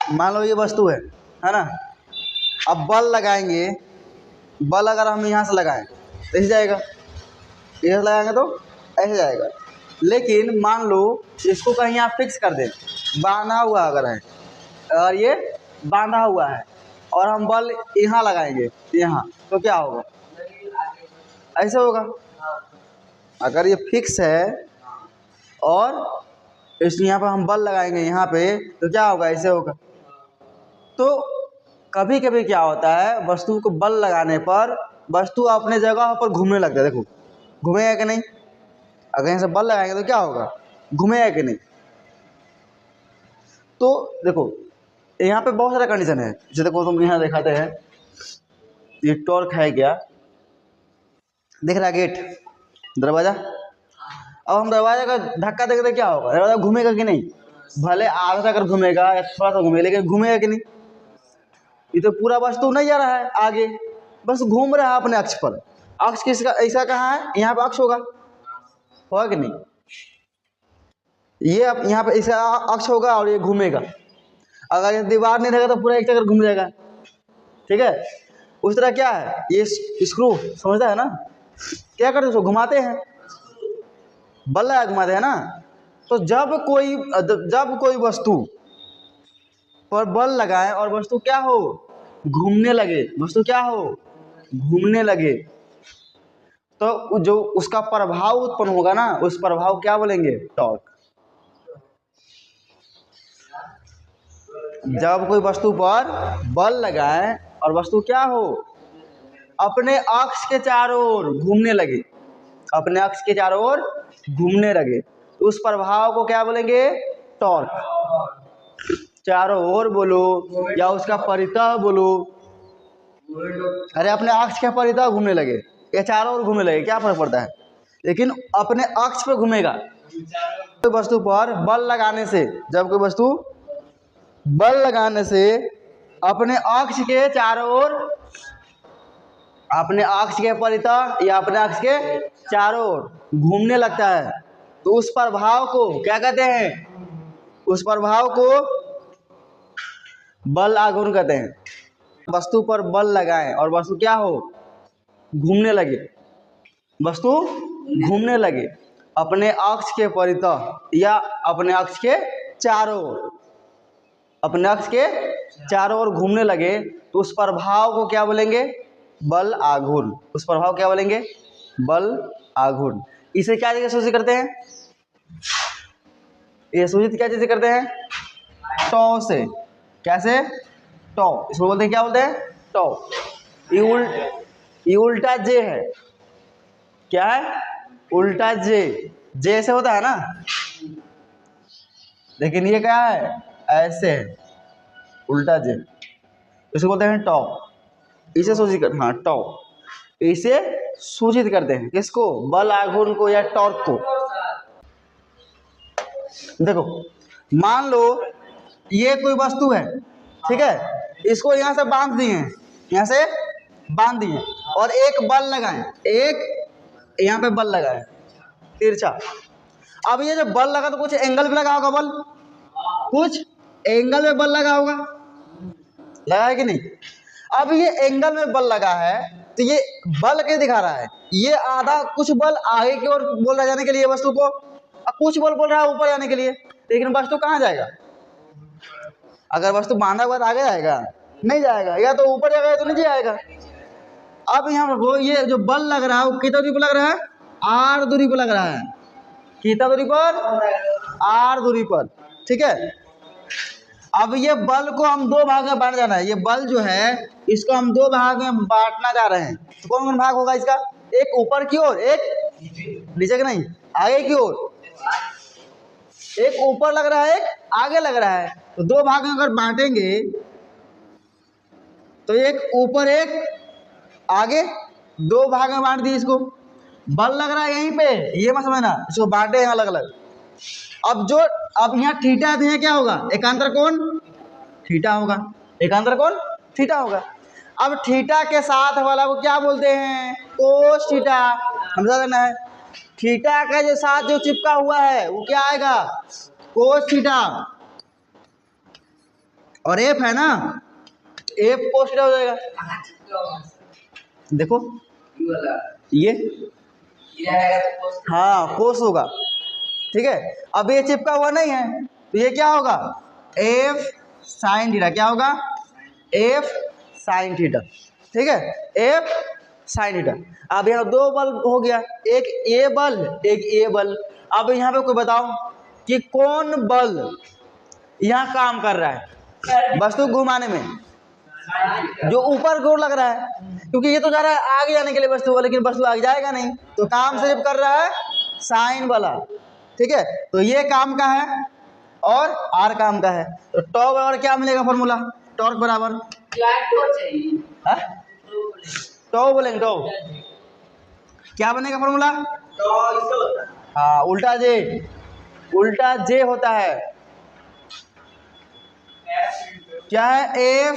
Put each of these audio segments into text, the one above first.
मान लो ये वस्तु है ना। अब बल लगाएंगे, बल अगर हम यहाँ से लगाएं तो ऐसे जाएगा, इधर लगाएंगे तो ऐसे जाएगा। लेकिन मान लो इसको कहीं आप फिक्स कर दें, बांधा हुआ अगर है और ये बांधा हुआ है और हम बल यहाँ लगाएंगे यहाँ, तो क्या होगा? ऐसे होगा। अगर ये फिक्स है और इस यहाँ पर हम बल लगाएंगे यहाँ पे, तो क्या होगा? ऐसे होगा। तो कभी कभी क्या होता है, वस्तु को बल लगाने पर वस्तु अपने जगह पर घूमने लगता है। देखो घूमेगा कि नहीं? अगर यहाँ से बल लगाएंगे तो क्या होगा? घूमेगा कि नहीं? तो देखो यहाँ पे बहुत सारा कंडीशन है। जैसे देखो तुम यहाँ दिखाते हैं, ये टॉर्क है क्या, दिख रहा है गेट, दरवाजा। अब हम दरवाजा का धक्का देंगे तो क्या होगा? दरवाजा घूमेगा कि नहीं? भले आधा तक घूमेगा या थोड़ा सा घूमेगा, लेकिन घूमेगा कि नहीं? ये तो पूरा वस्तु नहीं जा रहा है आगे, बस घूम रहा है अपने अक्ष पर। अक्ष किसका ऐसा कहाँ है? यहाँ पे अक्ष होगा कि नहीं? ये अब यहाँ पे इसका अक्ष होगा और ये घूमेगा। अगर ये दीवार नहीं रहेगा तो पूरा एक चक्कर घूम जाएगा। ठीक है, उस तरह क्या है, ये स्क्रू समझता है ना, क्या करते हैं उसको घुमाते हैं, बल लगा घुमाते हैं ना। तो जब कोई वस्तु पर बल लगाए और वस्तु क्या हो? घूमने लगे। वस्तु क्या हो? घूमने लगे। तो जो उसका प्रभाव उत्पन्न होगा ना, उस प्रभाव क्या बोलेंगे? टॉर्क। जब कोई वस्तु पर बल लगाए और वस्तु क्या हो? अपने अक्ष के चारों ओर घूमने लगे, अपने अक्ष के चारों ओर घूमने लगे, तो उस प्रभाव को क्या बोलेंगे? टॉर्क। चारों ओर बोलो या उसका परितः बोलो। अरे अपने अक्ष के परितः घूमने लगे या चारों ओर घूमने लगे, क्या फर्क पड़ता है? लेकिन अपने अक्ष पे घूमेगा। कोई वस्तु पर बल लगाने से, जब कोई वस्तु बल लगाने से अपने अक्ष के चारों ओर, अपने अक्ष के परितः या अपने अक्ष के चारों ओर घूमने लगता है, तो उस प्रभाव को क्या कहते हैं? उस प्रभाव को बल आघूर्ण कहते हैं। वस्तु पर बल लगाएं और वस्तु क्या हो? घूमने लगे। वस्तु घूमने लगे अपने अक्ष के परितः या अपने अक्ष के चारों ओर, अपने अक्ष के चारों ओर घूमने लगे, तो उस प्रभाव को क्या बोलेंगे? बल आघूर्ण। उस प्रभाव क्या बोलेंगे? बल आघूर्ण। इसे क्या चीज़ सूचित करते हैं? ये सूचित क्या चीज़ करते हैं? टॉ से। कैसे? टॉ। इसको बोलते हैं, क्या बोलते हैं? टॉ। ये उल्टा जे है। क्या है? उल्टा जे। जे से होता है ना, लेकिन ये क्या है? ऐसे है, उल्टा जे। इसको बोलते हैं टॉ। इसे सूचित कर, हाँ टॉ, इसे सूचित करते हैं। किसको? बल आघूर्ण को या टॉर्क को। देखो मान लो ये कोई वस्तु है, ठीक है, इसको यहाँ से बांध दिए, यहाँ से बांध दिए और एक बल लगाए, एक यहाँ पे बल लगाए तिरछा। अब ये जो बल लगा तो कुछ एंगल पे लगा होगा बल, कुछ एंगल में बल लगा होगा, लगा है कि नहीं? अब ये एंगल में बल लगा है, तो ये बल क्या दिखा रहा है? ये आधा कुछ बल आगे की ओर बोल रहा जाने के लिए वस्तु को, और कुछ बल बोल रहा है ऊपर जाने के लिए। लेकिन वस्तु कहाँ जाएगा? अगर वस्तु बांधा हुआ तो आगे जाएगा? नहीं जाएगा, या तो ऊपर जाएगा या तो नीचे जाएगा। अब यहाँ पर ये जो बल लग रहा है वो कितना दूरी पर लग रहा है? आर दूरी पर लग रहा है। कितना दूरी पर? आर दूरी पर। ठीक है, अब ये बल को हम दो भाग में बांट जाना है। ये बल जो है इसको हम दो भाग में बांटना जा रहे हैं। तो कौन कौन भाग होगा इसका? एक ऊपर की ओर, एक नीचे की नहीं, आगे की ओर। एक ऊपर लग रहा है, एक आगे लग रहा है। तो दो भाग में अगर बांटेंगे तो एक ऊपर एक आगे, दो भाग में बांट दिए इसको। बल लग रहा है यहीं पे, ये मत समझना, इसको बांटे हैं अलग अलग। अब यहाँ थीटा है तो यहाँ क्या होगा? एकांतर कोण थीटा होगा, एकांतर कोण थीटा होगा। अब थीटा के साथ वाला को क्या बोलते हैं? Cos theta. समझा देना है, थीटा का जो साथ जो चिपका हुआ है वो क्या आएगा? Cos theta. और एफ है ना, एफ कोस थीटा हो जाएगा। देखो ये हाँ कोस होगा, ठीक है। अब ये चिपका हुआ नहीं है तो ये क्या होगा, एफ साइन थीटा। क्या होगा, एफ साइन थीटा, ठीक है, एफ साइन थीटा। अब यहाँ दो बल्ब हो गया, एक ए बल्ब एक ए बल्ब। अब यहाँ पे कोई बताओ कि कौन बल्ब यहाँ काम कर रहा है वस्तु घुमाने में, जो ऊपर की ओर लग रहा है, क्योंकि ये तो जा रहा है आगे जाने के लिए वस्तु, लेकिन वस्तु आगे जाएगा नहीं, तो काम सिर्फ कर रहा है साइन वाला, ठीक है। तो ये काम का है और आर काम का है, तो टॉ बराबर क्या मिलेगा फॉर्मूला, टॉर्क बराबर टॉ बोलेंगे, टॉ क्या बनेगा फॉर्मूला, हाँ उल्टा जे होता है, क्या है, F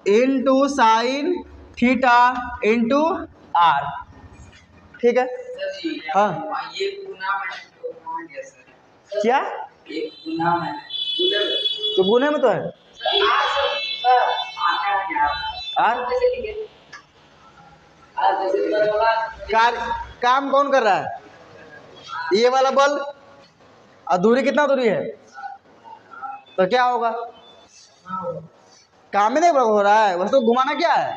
into sine theta into R, ठीक है। हाँ क्या, तो गुने में तो है आर, काम कौन कर रहा है, ये वाला बल, और दूरी कितना दूरी है, तो क्या होगा, काम ही नहीं हो रहा है, वस्तु घुमाना क्या है,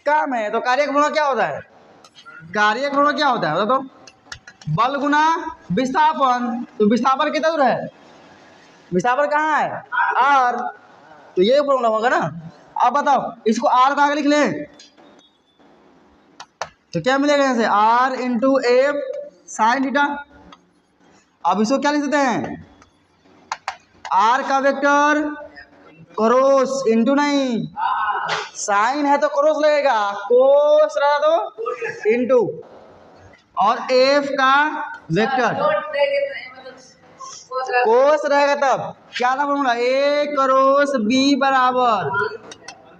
काम है। तो कार्य गुणा क्या होता है, कार्य गुणा क्या होता है, तो बल गुना विस्थापन, तो विस्थापन कितना दूर है, विस्थापन कहाँ है, आर, तो ये फॉर्मूला होगा ना। अब बताओ इसको आर को आगे लिख लें तो क्या मिलेगा, यहाँ से R into F sine theta. अब इसको क्या लिख सकते हैं, आर का वेक्टर क्रॉस इंटू नहीं, साइन है तो क्रॉस लगेगा, कोस रहा तो इंटू, और एफ का वेक्टर कोस रहेगा तब क्या ना फॉर्मूला, ए क्रॉस बी बराबर,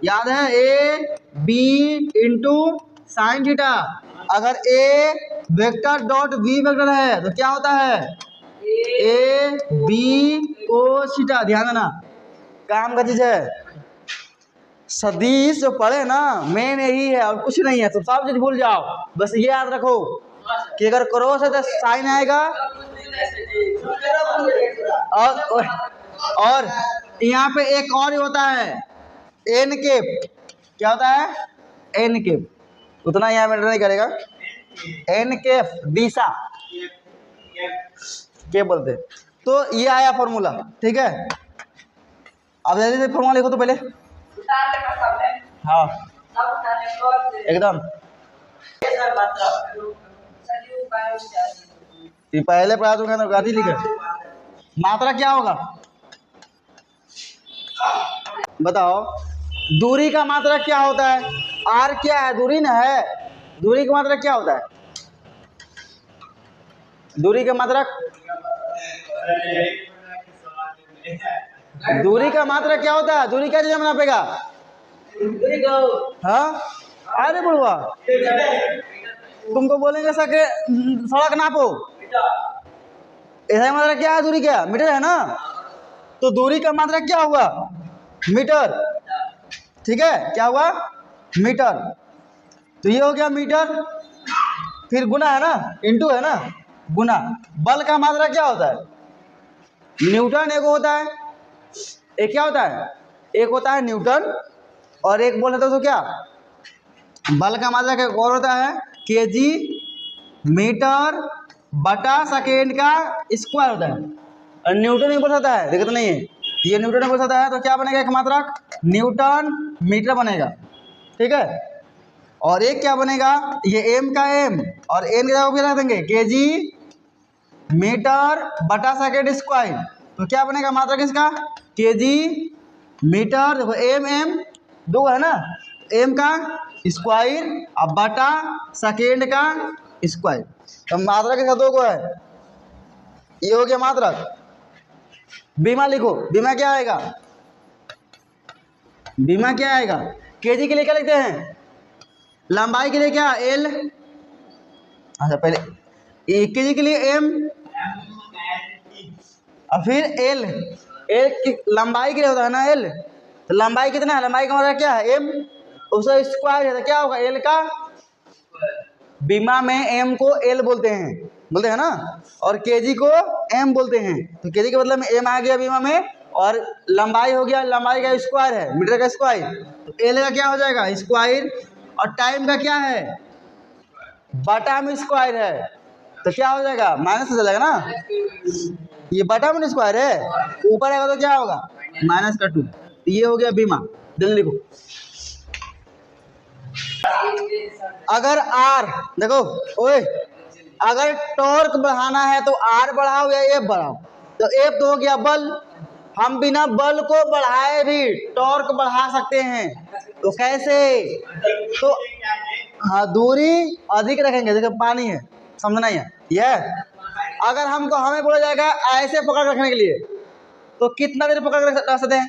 याद है, A B into sine theta. अगर A vector dot B vector है तो क्या होता है, ए बी कोस थीटा। ध्यान देना काम का चीज है, सदिश जो पढ़े ना मेन यही है और कुछ नहीं है, तो सब चीज भूल जाओ, बस ये याद रखो कि अगर क्रॉस है तो साइन आएगा, और यहाँ पे एक और होता है एन केप, क्या होता है, एन केप, उतना यहाँ मैटर नहीं करेगा, एन केप दिशा के बोलते। तो ये आया फॉर्मूला, ठीक है। अब जल्दी से फॉर्मूला लिखो तो पहले, हाँ एकदम, ये पहले पढ़ा दूंगा ना, गाती लिखे, मात्रा क्या होगा बताओ, दूरी का मात्रा क्या होता है, आर क्या है, दूरी ना है, दूरी का मात्रा क्या होता है, दूरी का मात्रा, दूरी का मात्रा क्या होता है, दूरी क्या चीज नापेगा, हाँ अरे बुढ़वा तुमको बोलेंगे सके सड़क नापो, ऐसा मात्रा क्या है, दूरी क्या, मीटर है ना, तो दूरी का मात्रा क्या हुआ, मीटर, ठीक है, क्या हुआ, मीटर। तो ये हो गया मीटर, फिर गुना है ना, इंटू है ना, गुना। बल का मात्रा क्या होता है, न्यूटन एक होता है, एक क्या होता है, एक होता है न्यूटन, और एक बोल तो क्या, बल का मात्रा क्या और होता है, केजी मीटर बटा सेकेंड का स्क्वायर होता है, और न्यूटन नहीं बोल सकता है, दिक्कत नहीं है, ये न्यूटन नहीं बोल सकता है, तो क्या बनेगा, एक मात्रा न्यूटन मीटर बनेगा, ठीक है। और एक क्या बनेगा, ये एम का एम, और एन की जगह क्या रख देंगे, केजी मीटर बटा सेकेंड स्क्वायर, तो क्या बनेगा मात्रा किसका, केजी मीटर, देखो एम एम दो है ना, एम का स्क्वायर अब बटा सेकेंड का स्क्वायर, तो मात्रा किसका दो को है, ये हो गया मात्रा। बीमा लिखो, बीमा क्या आएगा, बीमा क्या आएगा, केजी के लिए क्या लिखते हैं, लंबाई के लिए क्या एल, अच्छा पहले केजी के लिए एम, और फिर एल, एल की लंबाई के लिए होता है ना एल, तो लंबाई कितना है, लंबाई का मतलब क्या है m, उसका स्क्वायर है तो क्या होगा l का, बीमा में m को l बोलते हैं ना, और kg को m बोलते हैं, तो kg के मतलब में m आ गया बीमा में, और लंबाई हो गया, लंबाई का स्क्वायर है मीटर का स्क्वायर, तो l का क्या हो जाएगा स्क्वायर, और टाइम का क्या है बटा में स्क्वायर है, तो क्या हो जाएगा माइनस हो जाएगा ना, ये बटा में स्क्वायर है, ऊपर आएगा तो क्या होगा माइनस का 2, ये हो गया बीमा। जल्दी लिखो। अगर R देखो ओए, अगर टॉर्क बढ़ाना है तो R बढ़ाओ या F बढ़ाओ, तो F तो हो गया बल, हम बिना बल को बढ़ाए भी टॉर्क बढ़ा सकते हैं, तो कैसे, तो हाँ दूरी अधिक रखेंगे, देखो पानी है समझना ही है, यह अगर हमको हमें बोला जाएगा ऐसे पकड़ रखने के लिए, तो कितना देर पकड़ रख सकते हैं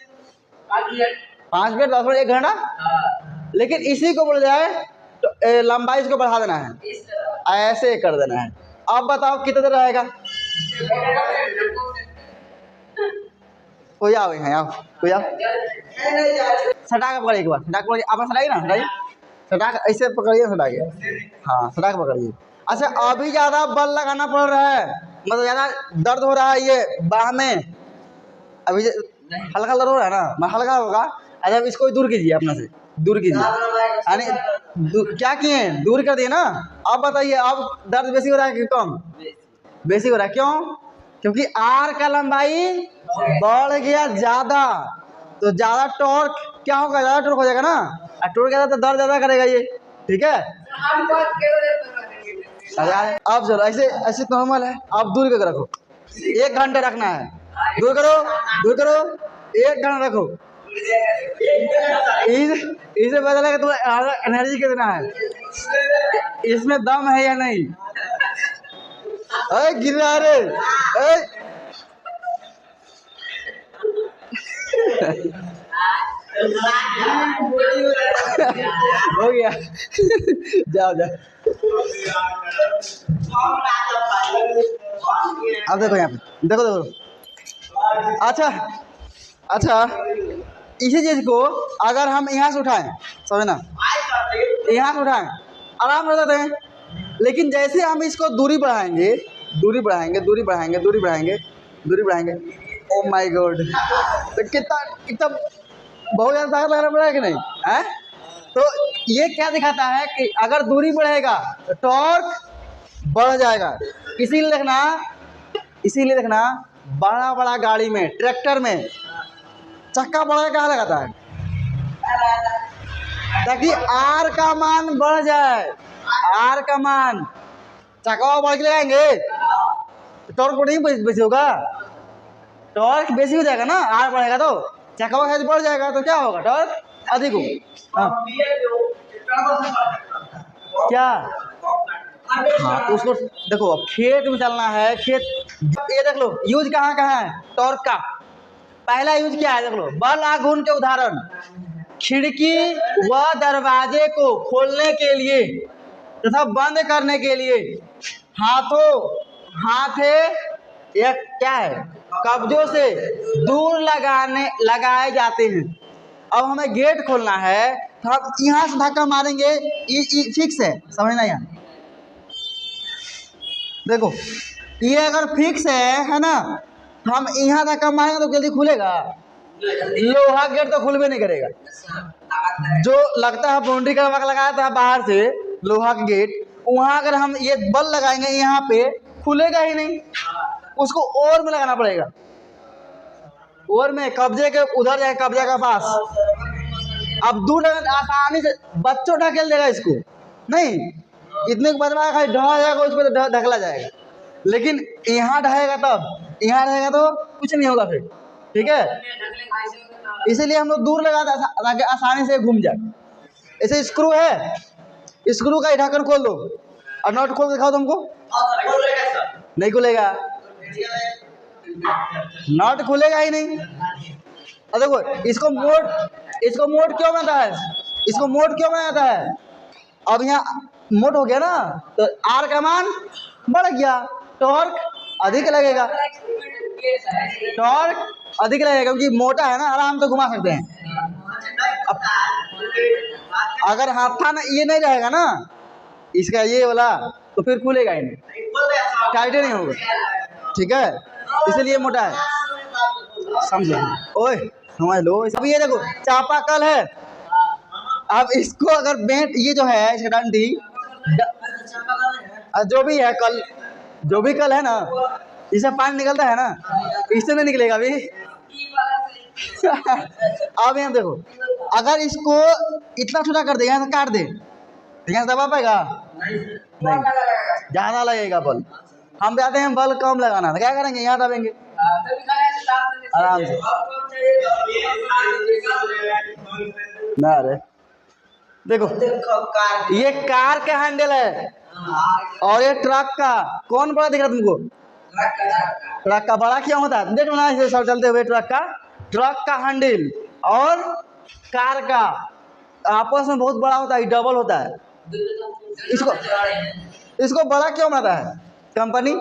5 मिनट 10 मिनट 1 घंटा, लेकिन इसी को बोला जाए तो लंबाई इसको बढ़ा देना है, ऐसे कर देना है। अब बताओ कितना देर रहेगा, कोई आओ यहाँ, आओ कोई आओ, सटा के पकड़िए एक बार, सटा के पकड़िए, आप सटाइए ना, सटाइए, सटा के ऐसे पकड़िए, सटा के, हाँ सटा के पकड़िए। अच्छा अभी ज़्यादा बल लगाना पड़ रहा है, मतलब ज़्यादा दर्द हो रहा है ये बाह में, अभी हल्का दर्द हो रहा है ना, मैं हल्का होगा, अच्छा इसको दूर कीजिए अपना से, दूर कीजिए, यानी क्या किए दूर कर दिए ना। अब बताइए अब दर्द बेसी हो रहा है कि कम, बेसी हो रहा है, क्यों, क्योंकि आर का लंबाई बढ़ गया ज़्यादा, तो ज़्यादा टॉर्क क्या होगा, ज़्यादा टॉर्क हो जाएगा ना, और टॉर्क ज़्यादा तो दर्द ज़्यादा करेगा ये, ठीक है। अब चलो ऐसे ऐसे नॉर्मल है, आप दूर करके रखो, 1 घंटे रखना है, दूर करो 1 घंटा रखो, इसे पता लगा तुम्हारा एनर्जी कितना है, इसमें दम है या नहीं, अरे गिर रहा रे, हो गया जाओ जाओ। अब देखो यहाँ पे, देखो देखो, अच्छा इसी चीज को अगर हम यहाँ से उठाएं, समझ ना, यहाँ से उठाएं आराम कर देते हैं, लेकिन जैसे हम इसको दूरी बढ़ाएंगे, दूरी बढ़ाएंगे, दूरी बढ़ाएंगे, दूरी बढ़ाएंगे, दूरी बढ़ाएंगे, ओ माय गॉड, तो कितना बहुत ज़्यादा ताकत लगाना पड़ेगा कि नहीं है। तो ये क्या दिखाता है कि अगर दूरी बढ़ेगा तो टॉर्क बढ़ जाएगा, इसीलिए देखना बड़ा बड़ा गाड़ी में, ट्रैक्टर में चक्का बड़ा कहाँ लगाता है, ताकि आर का मान बढ़ जाए, आर का मान, चक्का बढ़ के लगाएंगे टॉर्क नहीं बेसी होगा, टॉर्क बेसी हो जाएगा ना, आर बढ़ेगा तो चक्का का बढ़ जाएगा, तो क्या होगा टॉर्क अधिक होगा। हाँ क्या, हाँ तो उसको देखो, अब खेत में चलना है, खेत, ये देख लो यूज कहाँ कहाँ है टॉर्क का, पहला यूज क्या है देख लो, बल आघूर्ण के उदाहरण, खिड़की व दरवाजे को खोलने के लिए तथा बंद करने के लिए हाथे या क्या है कब्जों से दूर लगाए जाते हैं। अब हमें गेट खोलना है तो हम यहाँ से धक्का मारेंगे, फिक्स है, समझना यहाँ, देखो ये अगर फिक्स है ना, तो हम यहाँ धक्का मारेंगे तो जल्दी खुलेगा, लोहा गेट तो खुलबे नहीं करेगा, जो लगता है बाउंड्री का लगाया था बाहर से लोहा का गेट, वहाँ अगर हम ये बल लगाएंगे यहाँ पे खुलेगा ही नहीं, उसको और में लगाना पड़ेगा, और में कब्जे के उधर जाए, कब्जे के पास, अब दूर आसानी से बच्चों ढकेल देगा इसको, नहीं इतने बदला खाली ढहा जाएगा, उस पर ढकला जाएगा, लेकिन यहाँ ढहेगा तब, यहाँ रहेगा तो कुछ नहीं होगा फिर, ठीक है। इसीलिए हम लोग दूर लगाते हैं ताकि आसानी से घूम जाए। ऐसे स्क्रू है, स्क्रू का ढक्कन खोल दो और नट खोल दिखाओ तुमको, नहीं खुलेगा, नट खुलेगा ही नहीं। और देखो इसको मोड क्यों बनता है, इसको मोड क्यों बनाया जाता है, अब यहाँ मोड हो गया ना, तो आर का मान बढ़ गया, टॉर्क अधिक लगेगा, टॉर्क अधिक लगेगा क्योंकि मोटा है ना, आराम से घुमा सकते हैं, अब अगर हाथा ना ये नहीं रहेगा ना इसका ये वाला तो फिर खुलेगा ही नहीं, टाइट नहीं होगा, ठीक है, इसलिए मोटा है, समझो। ओए समझ लो। अब ये देखो चापाकल है, अब इसको अगर बेंट ये जो है इसका डंडी जो भी है कल, जो भी कल है ना इससे पानी निकलता है ना, इससे नहीं निकलेगा अभी। अब यहाँ देखो अगर इसको इतना छोटा कर दे, यहाँ से काट दे, यहाँ से दबा पाएगा नहीं, ज्यादा लगेगा बल। हम चाहते हैं बल कम लगाना, तो क्या करेंगे, यहाँ दबेंगे आराम से ना। अरे देखो ये कार का हैंडल है और ये ट्रक का, कौन बड़ा दिख रहा तुमको? ट्रक का बड़ा क्यों होता है? देखो ना इसे सब चलते हुए ट्रक का हैंडल और कार का आपस में बहुत बड़ा होता है, डबल होता है। इसको बड़ा क्यों बनाता है कंपनी?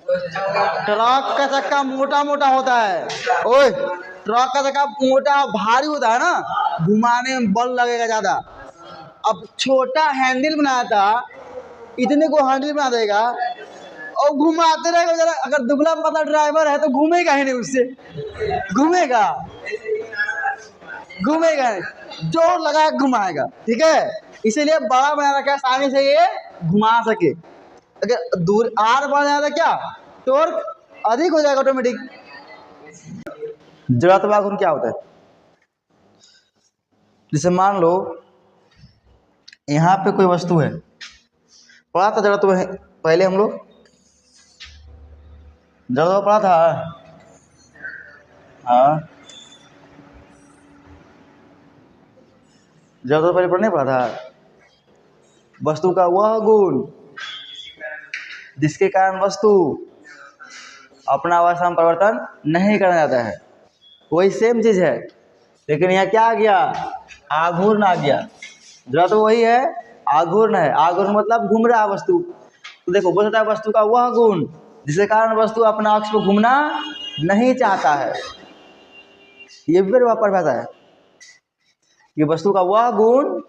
ट्रक का चक्का मोटा मोटा होता है, ओए ट्रक का चक्का मोटा भारी होता है ना, घुमाने में बल लगेगा ज्यादा। अब छोटा हैंडल बनाया था, इतने को हैंडल बना देगा और घुमाते रहेगा जरा। अगर दुबला पतला ड्राइवर है तो घूमेगा ही नहीं, उससे घूमेगा जोर लगा घुमाएगा, ठीक है। इसीलिए बड़ा बना रखा है, आसानी से ये घुमा सके। अगर दूर आर बढ़ जाता क्या टॉर्क अधिक हो जाएगा ऑटोमेटिक। जड़त्व आघूर्ण क्या होता है? जैसे मान लो यहाँ पे कोई वस्तु है, पढ़ा था जड़त्व है पहले हम लोग, जड़त्व पढ़ा था, हाँ जड़त्व पहले पढ़ने पढ़ा था। वस्तु का वह गुण जिसके कारण वस्तु अपना अवस्था में परिवर्तन नहीं करना चाहता है, वही सेम चीज है, लेकिन यहाँ क्या आ गया, आघूर्ण आ गया। जड़त्व वही है, आघूर्ण है। आघूर्ण मतलब घूम रहा है वस्तु। तो देखो बोल सकता है वस्तु का वह गुण जिसके कारण वस्तु अपना अक्ष पर घूमना नहीं चाहता है। ये भी परिभाषा है कि वस्तु का वह गुण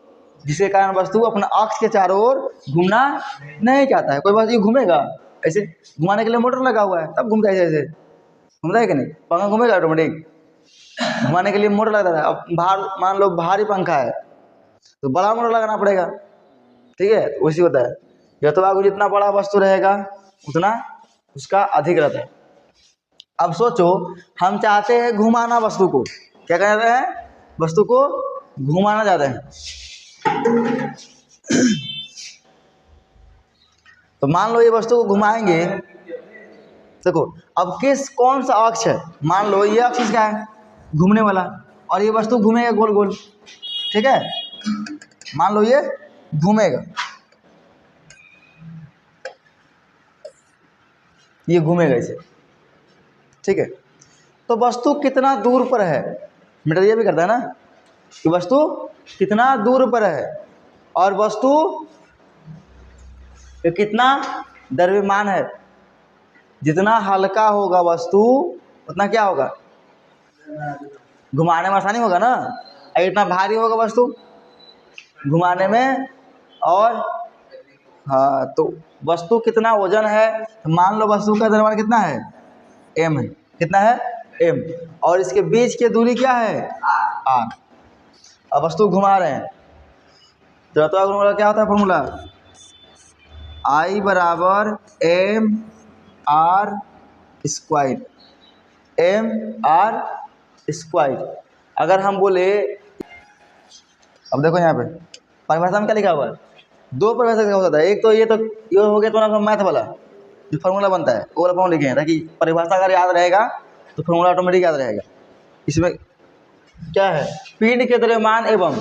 जिसके कारण वस्तु अपना अक्ष के चारों ओर घूमना नहीं चाहता है। कोई वस्तु घूमेगा ऐसे, घुमाने के लिए मोटर लगा हुआ है तब घूमता है, ऐसे घूमता है कि नहीं? पंखा घूमेगा ऑटोमेटिक, घुमाने के लिए मोटर लगता है। अब मान लो भारी पंखा है तो बड़ा मोटर लगाना पड़ेगा, ठीक है, वैसे होता है। जड़त्व जितना बड़ा वस्तु रहेगा उतना उसका अधिक रहता है। अब सोचो हम चाहते हैं घुमाना वस्तु को, क्या कर रहे हैं, वस्तु को घुमाना चाहते हैं। तो मान लो ये वस्तु को घुमाएंगे, देखो अब कौन सा अक्ष है, मान लो ये अक्ष इसका है घूमने वाला और ये वस्तु घूमेगा गोल गोल, ठीक है, मान लो ये घूमेगा, ये घूमेगा इसे, ठीक है। तो वस्तु कितना दूर पर है, मीटर ये भी करता है ना कि वस्तु कितना दूर पर है और वस्तु कितना द्रव्यमान है। जितना हल्का होगा वस्तु उतना क्या होगा, घुमाने में आसानी होगा ना। इतना भारी होगा वस्तु घुमाने में, और हाँ तो वस्तु कितना वजन है, तो मान लो वस्तु का द्रव्यमान कितना है, m है, कितना है m, और इसके बीच की दूरी क्या है r। अब वस्तु घुमा रहे हैं, जड़त्व क्या होता है फॉर्मूला, I बराबर m r square, m r square. अगर हम बोले, अब देखो यहाँ पे परिभाषा में क्या लिखा हुआ है, दो परिभाषा का होता है। एक तो ये हो गया तो ना मैथ वाला जो फार्मूला बनता है वो वाला फॉर्मूला लिखे हैं, ताकि परिभाषा अगर याद रहेगा तो फार्मूला ऑटोमेटिक याद रहेगा। इसमें क्या है, पिंड के द्रव्यमान एवं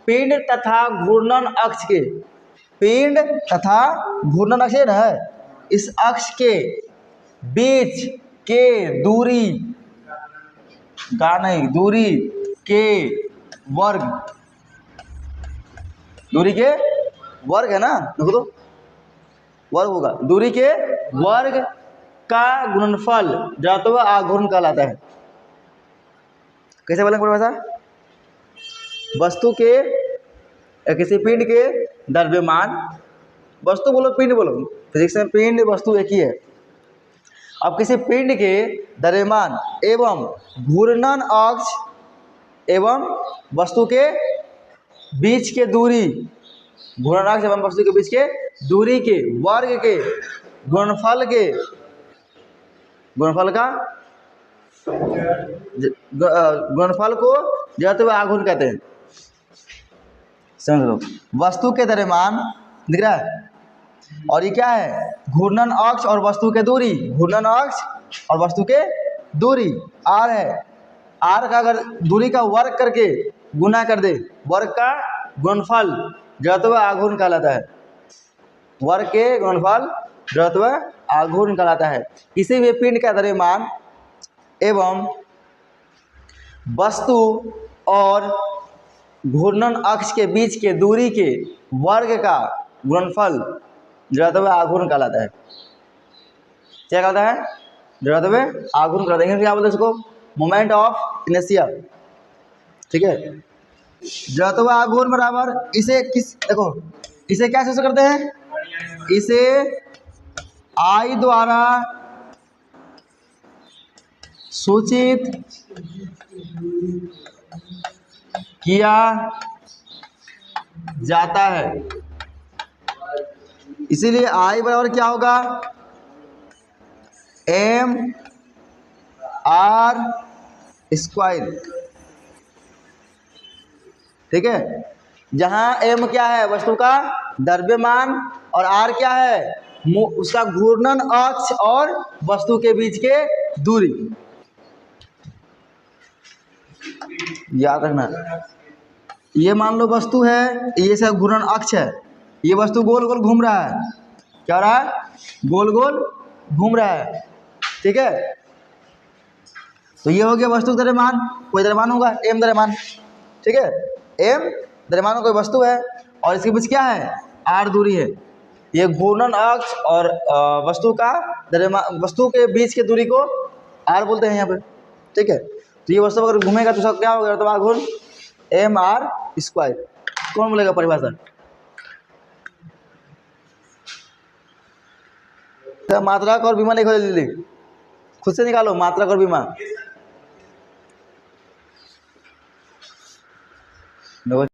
पिंड तथा घूर्णन अक्ष के, पिंड तथा घूर्णन अक्ष है, इस अक्ष के बीच के दूरी के वर्ग, दूरी के वर्ग है ना, देखो तो वर्ग होगा, दूरी के वर्ग का गुणनफल जड़त्व आघूर्ण कहलाता है। कैसे बोलेंगे परिभाषा? वस्तु के या किसी पिंड के द्रव्यमान, वस्तु बोलो पिंड बोलो, फिजिक्स में पिंड वस्तु एक ही है। अब किसी पिंड के द्रव्यमान एवं घूर्णन अक्ष एवं वस्तु के बीच के दूरी, घूर्णन अक्ष एवं वस्तु के बीच के दूरी के वर्ग के गुणनफल के गुणनफल को जड़त्व व आघूर्ण कहते हैं। समझ लो, वस्तु के द्रव्यमान दिख रहा है, और ये क्या है? घूर्णन अक्ष और वस्तु के दूरी, घूर्णन अक्ष और वस्तु के दूरी r है। r का अगर दूरी का वर्ग करके गुना कर दे, वर्ग का गुणनफल जड़त्व आघूर्ण कहलाता है। वर्ग के गुणनफल जड़त्व आघूर्ण कहलाता है। किसी भी पिंड का द्रव्यमान एवं वस्तु और घूर्णन अक्ष के बीच के दूरी के वर्ग का गुणनफल जड़त्व आघूर्ण कहलाता है। क्या कहलाता है? जड़त्व आघूर्ण कहलाता है। क्या बोलते हैं इसको? Moment of inertia. ठीक है, जड़त्व आघूर्ण बराबर इसे किस, देखो इसे क्या सूचित करते हैं? इसे I द्वारा सूचित किया जाता है। इसीलिए I बराबर क्या होगा? m r square. ठीक है, जहां m क्या है? वस्तु का द्रव्यमान, और r क्या है? उसका घूर्णन अक्ष और वस्तु के बीच के दूरी। याद रखना, ये मान लो वस्तु है, ये सब घूर्णन अक्ष है, ये वस्तु गोल गोल घूम रहा है। क्या हो रहा है? गोल गोल घूम रहा है। ठीक है, तो ये हो गया वस्तु द्रव्यमान। कोई द्रव्यमान होगा m द्रव्यमान। ठीक है, m द्रव्यमान में कोई वस्तु है और इसके बीच क्या है? r दूरी है। ये घूर्णन अक्ष और वस्तु का द्रव्यमान, वस्तु के बीच के दूरी को r बोलते हैं यहाँ पे। ठीक है, तो ये वस्तु अगर घूमेगा तो सब क्या होगा? तो आघूर्ण m r स्क्वायर। कौन बोलेगा परिभाषा? मात्रक और विमा लिखो जल्दी, खुद से निकालो मात्रक और विमा।